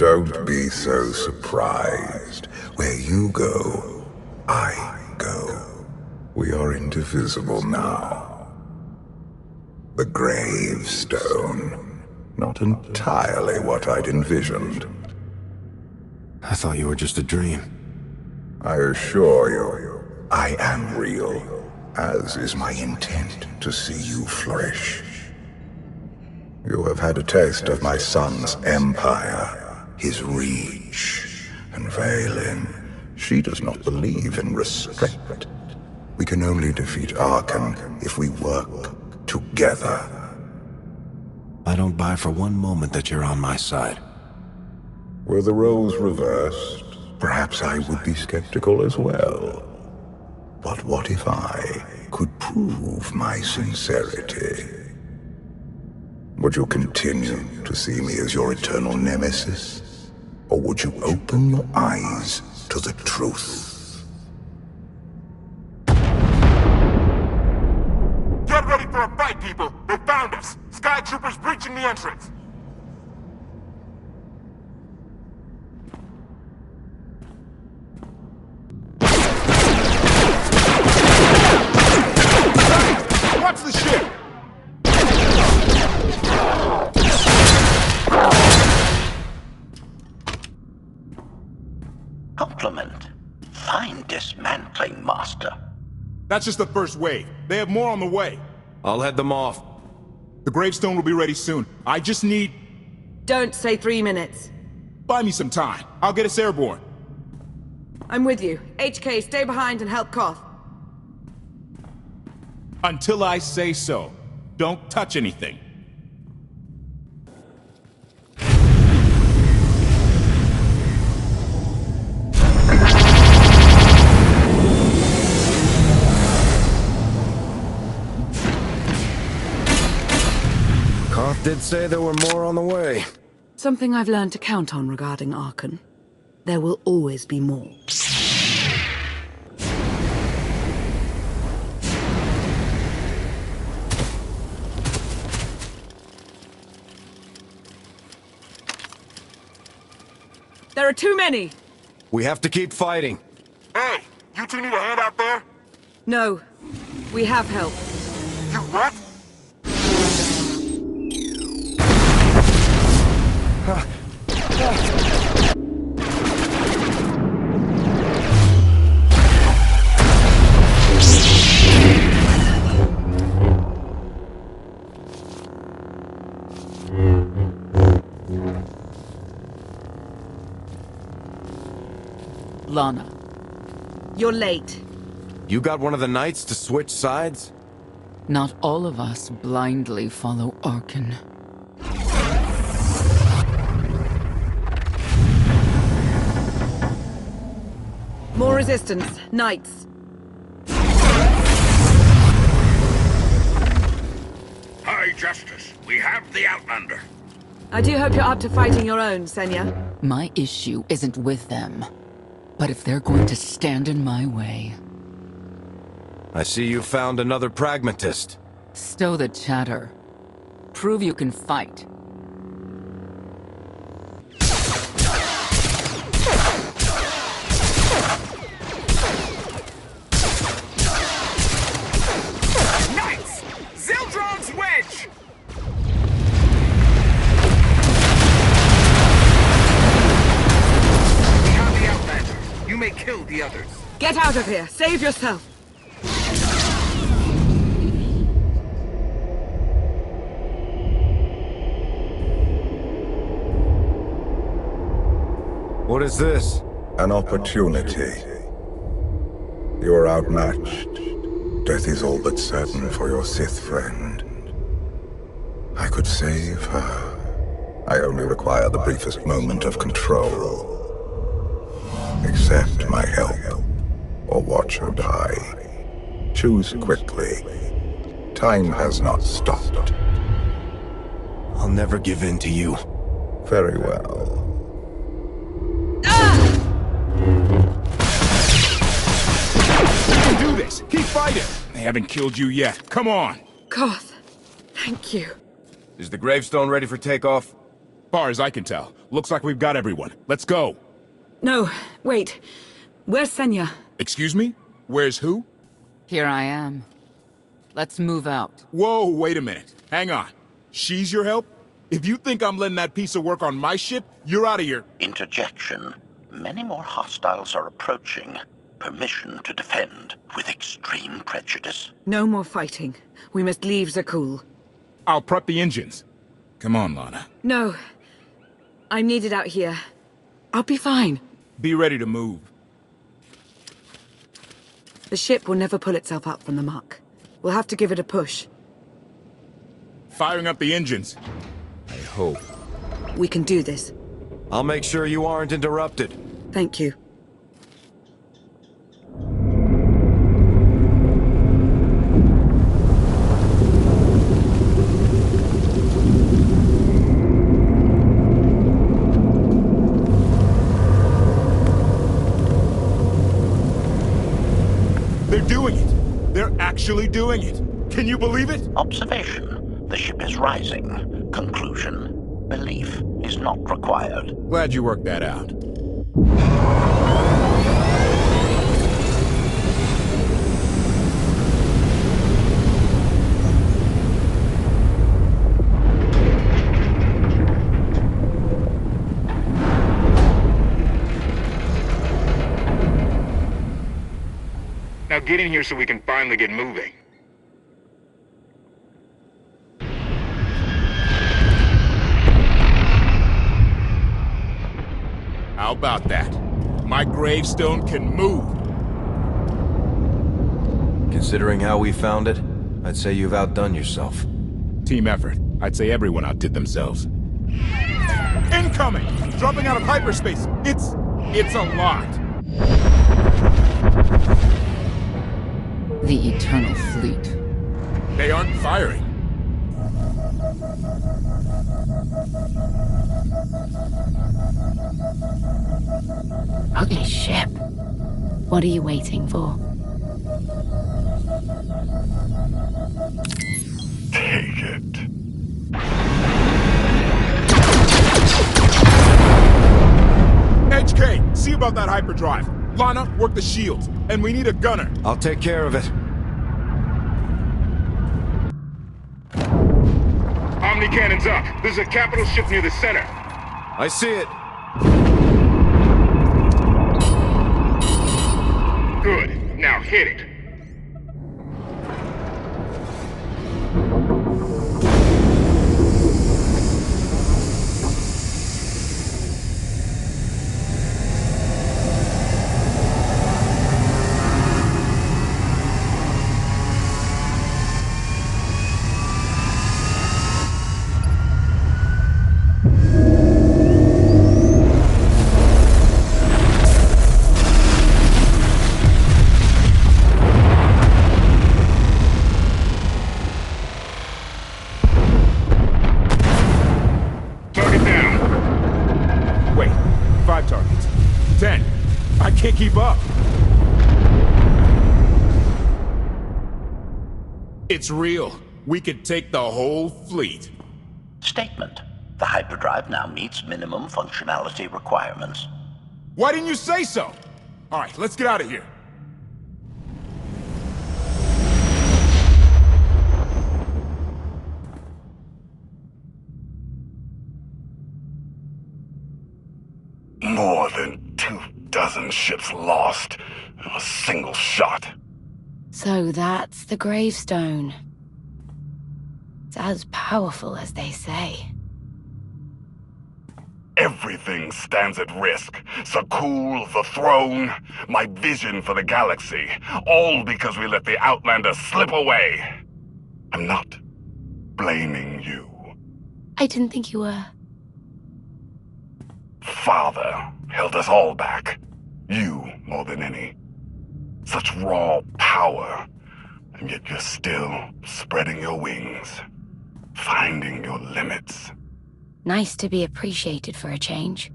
Don't be so surprised. Where you go, I go. We are indivisible now. The gravestone. Not entirely what I'd envisioned. I thought you were just a dream. I assure you, I am real, as is my intent to see you flourish. You have had a taste of my son's empire, his reach, and Valen. She does not believe in restraint. We can only defeat Arkan if we work together. I don't buy for one moment that you're on my side. Were the roles reversed, perhaps I would be skeptical as well. But what if I could prove my sincerity? Would you continue to see me as your eternal nemesis? Or would you open your eyes to the truth? Get ready for a fight, people! They found us! Sky Troopers breaching the entrance! Watch the ship! Compliment. Fine dismantling, Master. That's just the first wave. They have more on the way. I'll head them off. The gravestone will be ready soon. I just need... Don't say 3 minutes. Buy me some time. I'll get us airborne. I'm with you. HK, stay behind and help Koth. Until I say so. Don't touch anything. Koth did say there were more on the way. Something I've learned to count on regarding Arkan. There will always be more. There are too many! We have to keep fighting. Hey! You two need a hand out there? No. We have help. You what? Lana. You're late. You got one of the knights to switch sides? Not all of us blindly follow Arkan. More resistance. Knights. High Justice, we have the Outlander. I do hope you're up to fighting your own, Senya. My issue isn't with them. But if they're going to stand in my way... I see you found another pragmatist. Stow the chatter. Prove you can fight. Knights! Zeldron's wedge! We have the Outlander. You may kill the others. Get out of here. Save yourself. What is this? An opportunity. You are outmatched. Death is all but certain for your Sith friend. I could save her. I only require the briefest moment of control. Accept my help, or watch her die. Choose quickly. Time has not stopped. I'll never give in to you. Very well. We can do this! Keep fighting! They haven't killed you yet. Come on! Koth, thank you. Is the gravestone ready for takeoff? Far as I can tell, looks like we've got everyone. Let's go. No, wait. Where's Senya? Excuse me? Where's who? Here I am. Let's move out. Whoa, wait a minute. Hang on. She's your help? If you think I'm letting that piece of work on my ship, you're out of here. Interjection. Many more hostiles are approaching. Permission to defend with extreme prejudice. No more fighting. We must leave Zakul. I'll prep the engines. Come on, Lana. No. I'm needed out here. I'll be fine. Be ready to move. The ship will never pull itself up from the muck. We'll have to give it a push. Firing up the engines. I hope. We can do this. I'll make sure you aren't interrupted. Thank you. They're doing it. They're actually doing it. Can you believe it? Observation. The ship is rising. Conclusion. Belief is not required. Glad you worked that out. Now get in here so we can finally get moving. How about that? My gravestone can move. Considering how we found it, I'd say you've outdone yourself. Team effort. I'd say everyone outdid themselves. Incoming! Dropping out of hyperspace. It's a lot. The Eternal Fleet. They aren't firing. Ugly ship. What are you waiting for? Take it. HK, see about that hyperdrive. Lana, work the shields. And we need a gunner. I'll take care of it. Omni cannons up. There's a capital ship near the center. I see it. Good. Now hit it. Target down. Wait, 5 targets. 10. I can't keep up. It's real. We could take the whole fleet. Statement. The hyperdrive now meets minimum functionality requirements. Why didn't you say so? All right, let's get out of here. More than 24 ships lost in a single shot. So that's the gravestone. It's as powerful as they say. Everything stands at risk. Zakul, the throne, my vision for the galaxy. All because we let the Outlander slip away. I'm not blaming you. I didn't think you were. Father held us all back. You more than any. Such raw power, and yet you're still spreading your wings. Finding your limits. Nice to be appreciated for a change.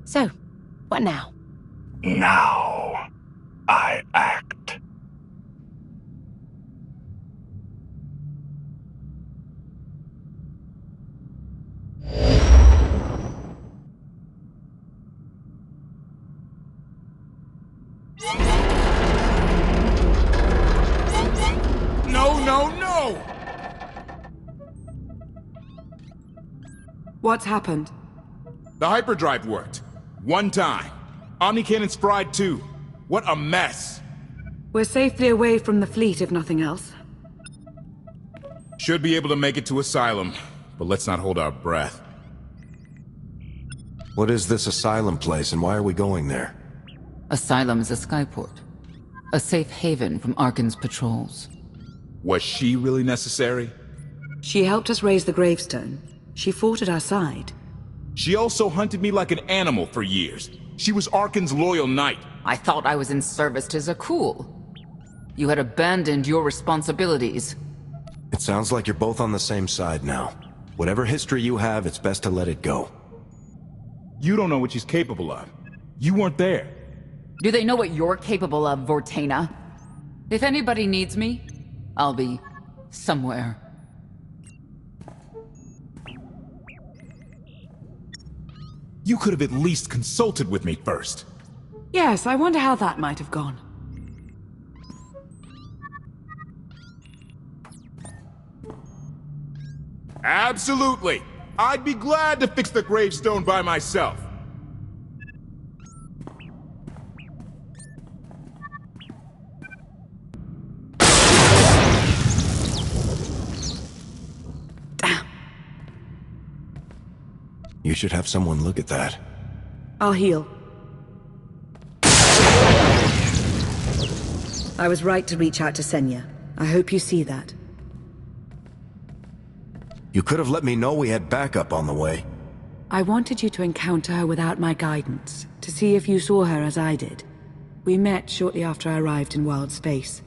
So, what now? Now, I act. What's happened? The hyperdrive worked. One time. Omnicannon's fried too. What a mess. We're safely away from the fleet, if nothing else. Should be able to make it to Asylum, but let's not hold our breath. What is this Asylum place, and why are we going there? Asylum is a skyport. A safe haven from Arkan's patrols. Was she really necessary? She helped us raise the gravestone. She fought at our side. She also hunted me like an animal for years. She was Arkan's loyal knight. I thought I was in service to Zakul. You had abandoned your responsibilities. It sounds like you're both on the same side now. Whatever history you have, it's best to let it go. You don't know what she's capable of. You weren't there. Do they know what you're capable of, Vortena? If anybody needs me, I'll be somewhere. You could have at least consulted with me first. Yes, I wonder how that might have gone. Absolutely. I'd be glad to fix the gravestone by myself. You should have someone look at that. I'll heal. I was right to reach out to Senya. I hope you see that. You could have let me know we had backup on the way. I wanted you to encounter her without my guidance, to see if you saw her as I did. We met shortly after I arrived in wild space.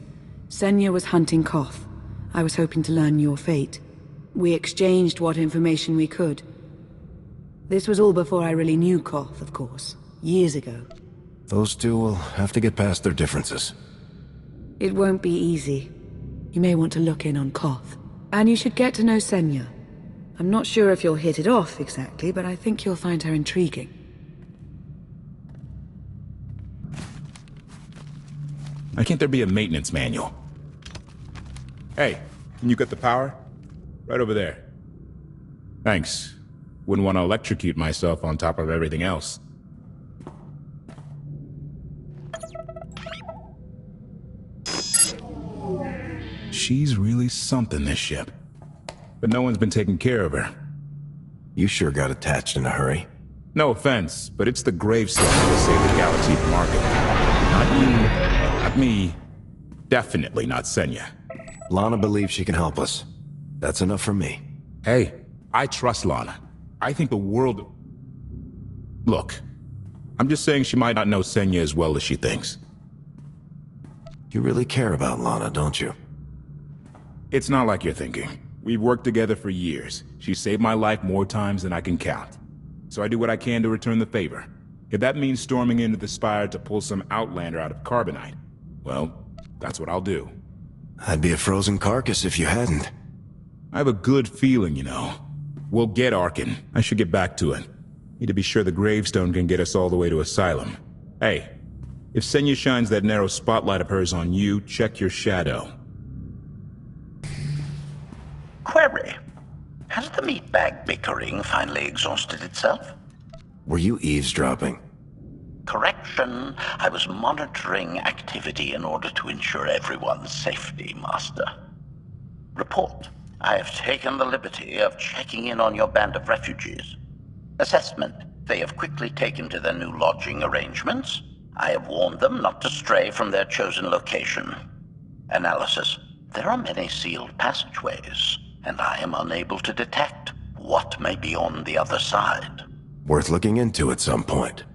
Senya was hunting Koth. I was hoping to learn your fate. We exchanged what information we could. This was all before I really knew Koth, of course. Years ago. Those two will have to get past their differences. It won't be easy. You may want to look in on Koth. And you should get to know Senya. I'm not sure if you'll hit it off exactly, but I think you'll find her intriguing. Why can't there be a maintenance manual? Hey, can you get the power? Right over there. Thanks. Wouldn't want to electrocute myself on top of everything else. She's really something, this ship. But no one's been taking care of her. You sure got attached in a hurry. No offense, but it's the gravestone that will save the galaxy from Arkan. Not you, not me. Definitely not Senya. Lana believes she can help us. That's enough for me. Hey, I trust Lana. I think the world... Look, I'm just saying she might not know Senya as well as she thinks. You really care about Lana, don't you? It's not like you're thinking. We've worked together for years. She saved my life more times than I can count. So I do what I can to return the favor. If that means storming into the Spire to pull some Outlander out of Carbonite, well, that's what I'll do. I'd be a frozen carcass if you hadn't. I have a good feeling, you know. We'll get Arkan. I should get back to it. Need to be sure the gravestone can get us all the way to Asylum. Hey, if Senya shines that narrow spotlight of hers on you, check your shadow. Query. Has the meatbag bickering finally exhausted itself? Were you eavesdropping? Correction. I was monitoring activity in order to ensure everyone's safety, Master. Report. I have taken the liberty of checking in on your band of refugees. Assessment. They have quickly taken to their new lodging arrangements. I have warned them not to stray from their chosen location. Analysis. There are many sealed passageways, and I am unable to detect what may be on the other side. Worth looking into at some point.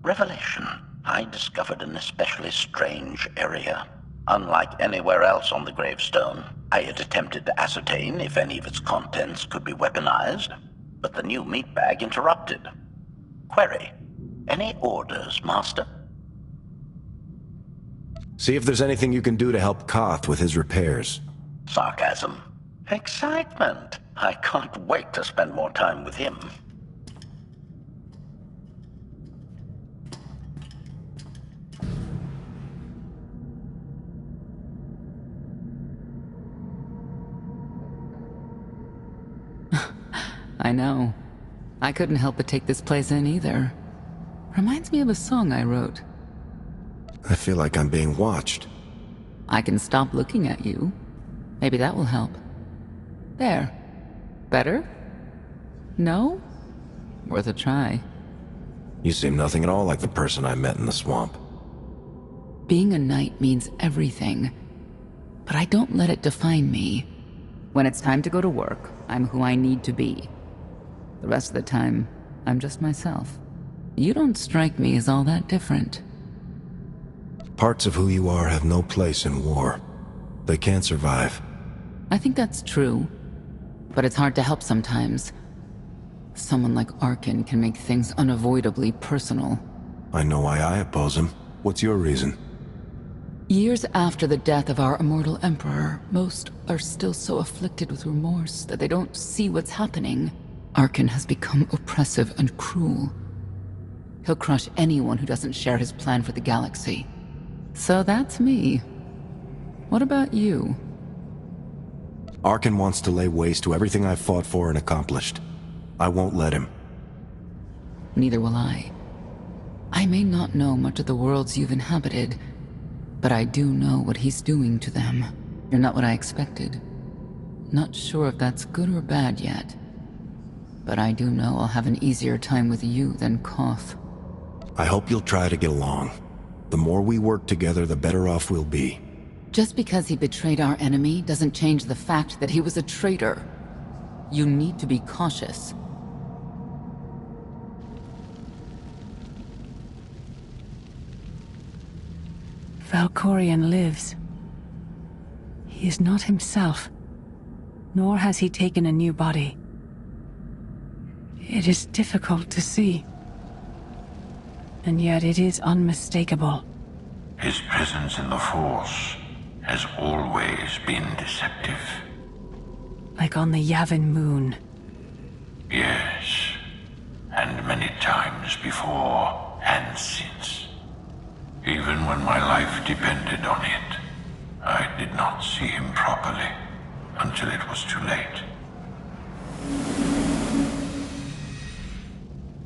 Revelation. I discovered an especially strange area. Unlike anywhere else on the gravestone, I had attempted to ascertain if any of its contents could be weaponized, but the new meatbag interrupted. Query. Any orders, Master? See if there's anything you can do to help Koth with his repairs. Sarcasm. Excitement. I can't wait to spend more time with him. I know. I couldn't help but take this place in either. Reminds me of a song I wrote. I feel like I'm being watched. I can stop looking at you. Maybe that will help. There. Better? No? Worth a try. You seem nothing at all like the person I met in the swamp. Being a knight means everything, but I don't let it define me. When it's time to go to work, I'm who I need to be. The rest of the time, I'm just myself. You don't strike me as all that different. Parts of who you are have no place in war. They can't survive. I think that's true, but it's hard to help sometimes. Someone like Arkin can make things unavoidably personal. I know why I oppose him. What's your reason? Years after the death of our immortal emperor, most are still so afflicted with remorse that they don't see what's happening. Arkin has become oppressive and cruel. He'll crush anyone who doesn't share his plan for the galaxy. So that's me. What about you? Arkin wants to lay waste to everything I've fought for and accomplished. I won't let him. Neither will I. I may not know much of the worlds you've inhabited, but I do know what he's doing to them. You're not what I expected. Not sure if that's good or bad yet. But I do know I'll have an easier time with you than Koth. I hope you'll try to get along. The more we work together, the better off we'll be. Just because he betrayed our enemy doesn't change the fact that he was a traitor. You need to be cautious. Valkorion lives. He is not himself, nor has he taken a new body. It is difficult to see, and yet it is unmistakable. His presence in the Force has always been deceptive. Like on the Yavin moon. Yes, and many times before and since. Even when my life depended on it, I did not see him properly until it was too late.